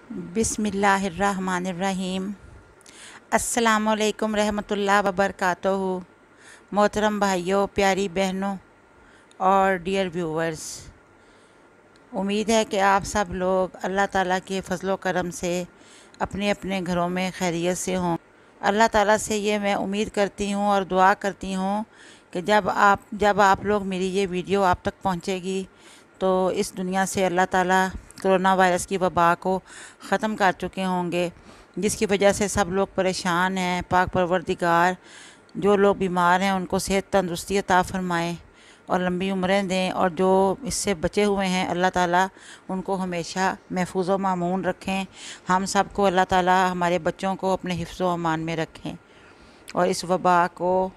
بسم اللہ الرحمن الرحیم۔ السلام علیکم رحمۃ اللہ وبرکاتہ۔ محترم بھائیوں، پیاری بہنوں اور ڈیئر ویورز، امید ہے کہ آپ سب لوگ اللہ تعالیٰ کے فضل و کرم سے اپنے اپنے گھروں میں خیریت سے ہوں۔ اللہ تعالیٰ سے یہ میں امید کرتی ہوں اور دعا کرتی ہوں کہ جب آپ لوگ میری یہ ویڈیو آپ تک پہنچے گی تو اس دنیا سے اللہ تعالیٰ کرونا وائرس کی وبا کو ختم کر چکے ہوں گے، جس کی وجہ سے سب لوگ پریشان ہیں۔ پاک پروردگار جو لوگ بیمار ہیں ان کو صحت تندرستی عطا فرمائیں اور لمبی عمریں دیں، اور جو اس سے بچے ہوئے ہیں اللہ تعالیٰ ان کو ہمیشہ محفوظ و مامون رکھیں۔ ہم سب کو اللہ تعالیٰ ہمارے بچوں کو اپنے حفظ و امان میں رکھیں اور اس وبا کو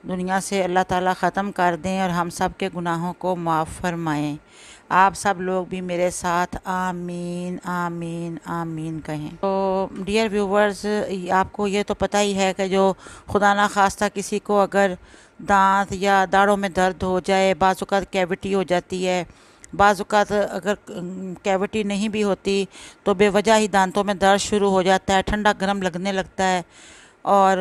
دنیا سے اللہ تعالیٰ ختم کر دیں اور ہم سب کے گناہوں کو معاف فرمائیں۔ آپ سب لوگ بھی میرے ساتھ آمین آمین آمین کہیں۔ تو ڈیئر ویورز، آپ کو یہ تو پتہ ہی ہے کہ جو خدا نخواستہ کسی کو اگر دانت یا داڑھوں میں درد ہو جائے، بعض اوقات کیوٹی ہو جاتی ہے، بعض اوقات اگر کیوٹی نہیں بھی ہوتی تو بے وجہ ہی دانتوں میں درد شروع ہو جاتا ہے، ٹھنڈا گرم لگنے لگتا ہے، اور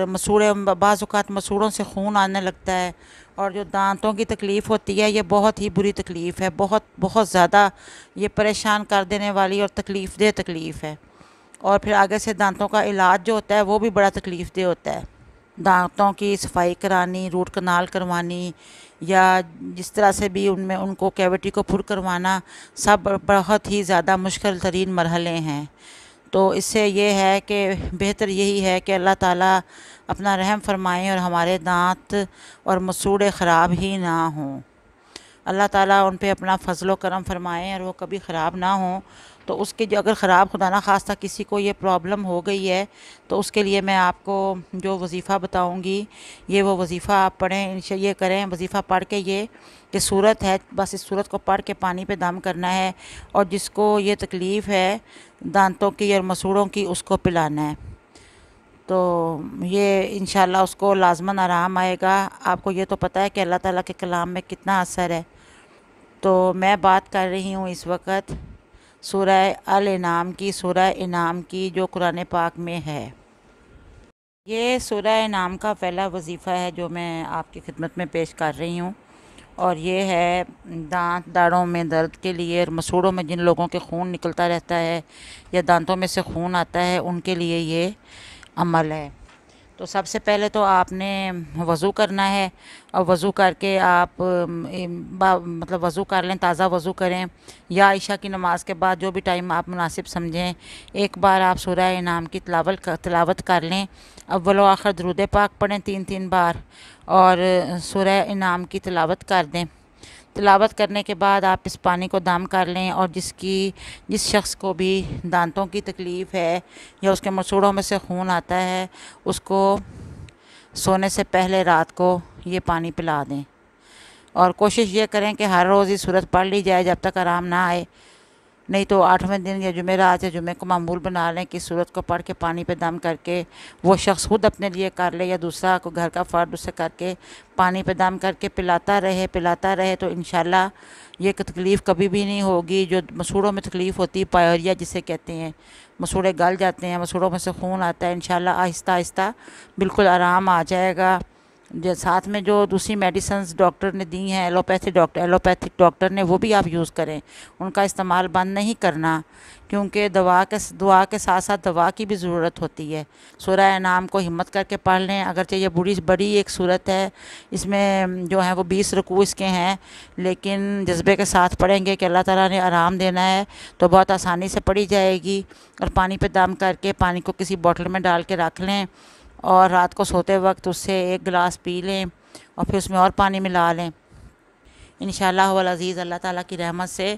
بعض اوقات مسوڑوں سے خون آنے لگتا ہے، اور جو دانتوں کی تکلیف ہوتی ہے یہ بہت ہی بری تکلیف ہے، بہت زیادہ یہ پریشان کر دینے والی اور تکلیف دہ تکلیف ہے، اور پھر آگے سے دانتوں کا علاج جو ہوتا ہے وہ بھی بڑا تکلیف دہ ہوتا ہے۔ دانتوں کی صفائی کرانی، روٹ کنال کروانی، یا جس طرح سے بھی ان کو کیوٹی کو پر کروانا، سب بہت ہی زیادہ مشکل ترین مرحلے ہیں۔ تو اس سے یہ ہے کہ بہتر یہی ہے کہ اللہ تعالیٰ اپنا رحم فرمائیں اور ہمارے دانت اور مسوڑے خراب ہی نہ ہوں۔ اللہ تعالیٰ ان پہ اپنا فضل و کرم فرمائیں اور وہ کبھی خراب نہ ہوں۔ تو اس کے جو اگر خراب خدا نخواستہ کسی کو یہ پرابلم ہو گئی ہے تو اس کے لیے میں آپ کو جو وظیفہ بتاؤں گی، یہ وہ وظیفہ آپ پڑھیں، یہ کریں، وظیفہ پڑھ کے یہ صورت ہے، بس اس صورت کو پڑھ کے پانی پہ دم کرنا ہے، اور جس کو یہ تکلیف ہے دانتوں کی اور مسوڑوں کی اس کو پلانا ہے، تو یہ انشاءاللہ اس کو لازماً آرام آئے گا۔ آپ کو یہ تو پتہ ہے کہ اللہ تعالیٰ کے کلام میں کتنا اثر ہے۔ تو میں بات کر رہی ہوں اس وقت سورہ الانعام کی، سورہ انعام کی، جو قرآن پاک میں ہے۔ یہ سورہ انعام کا پہلا وظیفہ ہے جو میں آپ کی خدمت میں پیش کر رہی ہوں، اور یہ ہے دانت داڑھوں میں درد کے لیے اور مسوڑوں میں جن لوگوں کے خون نکلتا رہتا ہے یا دانتوں میں سے خون آتا ہے ان کے لیے یہ عمل ہے۔ تو سب سے پہلے تو آپ نے وضو کرنا ہے، اور وضو کر کے آپ مطلب وضو کر لیں، تازہ وضو کریں، یا عشاء کی نماز کے بعد جو بھی ٹائم آپ مناسب سمجھیں، ایک بار آپ سورہ انعام کی تلاوت کر لیں، اول و آخر درود پاک پڑھیں 3 بار، اور سورہ انعام کی تلاوت کر دیں۔ تلاوت کرنے کے بعد آپ اس پانی کو دم کر لیں، اور جس شخص کو بھی دانتوں کی تکلیف ہے یا اس کے مسوڑوں میں سے خون آتا ہے اس کو سونے سے پہلے رات کو یہ پانی پلا دیں، اور کوشش یہ کریں کہ ہر روز یہ صورت پڑھ لی جائے جب تک آرام نہ آئے، نہیں تو 8ویں دن یا جمعرات یا جمعے کو معمول بنا لیں کہ صورت کو پڑھ کے پانی پہ دم کر کے وہ شخص خود اپنے لیے کر لے، یا دوسرا کو گھر کا فرد اسے کر کے پانی پہ دم کر کے پلاتا رہے تو انشاءاللہ یہ تکلیف کبھی بھی نہیں ہوگی۔ جو مسوڑوں میں تکلیف ہوتی ہے، پائریا جسے کہتے ہیں، مسوڑے گل جاتے ہیں، مسوڑوں میں سے خون آتا ہے، انشاءاللہ آہستہ آہستہ بالکل آرام آ جائے گا۔ ساتھ میں جو دوسری میڈیسنز ڈاکٹر نے دی ہیں، ایلوپیتھک ڈاکٹر نے، وہ بھی آپ یوز کریں، ان کا استعمال بند نہیں کرنا، کیونکہ دعا کے ساتھ ساتھ دوا کی بھی ضرورت ہوتی ہے۔ سورہ انعام کو ہمت کر کے پڑھ لیں، اگرچہ یہ بڑی ایک صورت ہے، اس میں جو ہیں وہ 20 رکوع اس کے ہیں، لیکن جذبے کے ساتھ پڑھیں گے کہ اللہ تعالیٰ نے آرام دینا ہے تو بہت آسانی سے پڑھی جائے گی۔ اور پانی پہ دم کر کے پانی کو کسی بوٹل میں ڈال کے رکھ لیں، اور رات کو سوتے وقت اس سے 1 گلاس پی لیں، اور پھر اس میں اور پانی ملا لیں۔ انشاءاللہ العزیز اللہ تعالیٰ کی رحمت سے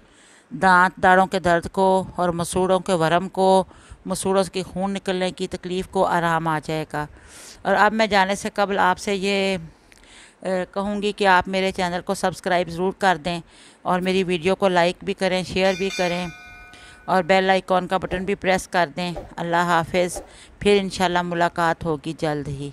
دانت داڑھوں کے درد کو اور مسوڑوں کے ورم کو، مسوڑوں کی خون نکلنے کی تکلیف کو آرام آ جائے گا۔ اور اب میں جانے سے قبل آپ سے یہ کہوں گی کہ آپ میرے چینل کو سبسکرائب ضرور کر دیں، اور میری ویڈیو کو لائک بھی کریں، شیئر بھی کریں، اور بیل آئیکن کا بٹن بھی پریس کر دیں۔ اللہ حافظ، پھر انشاءاللہ ملاقات ہوگی جلد ہی۔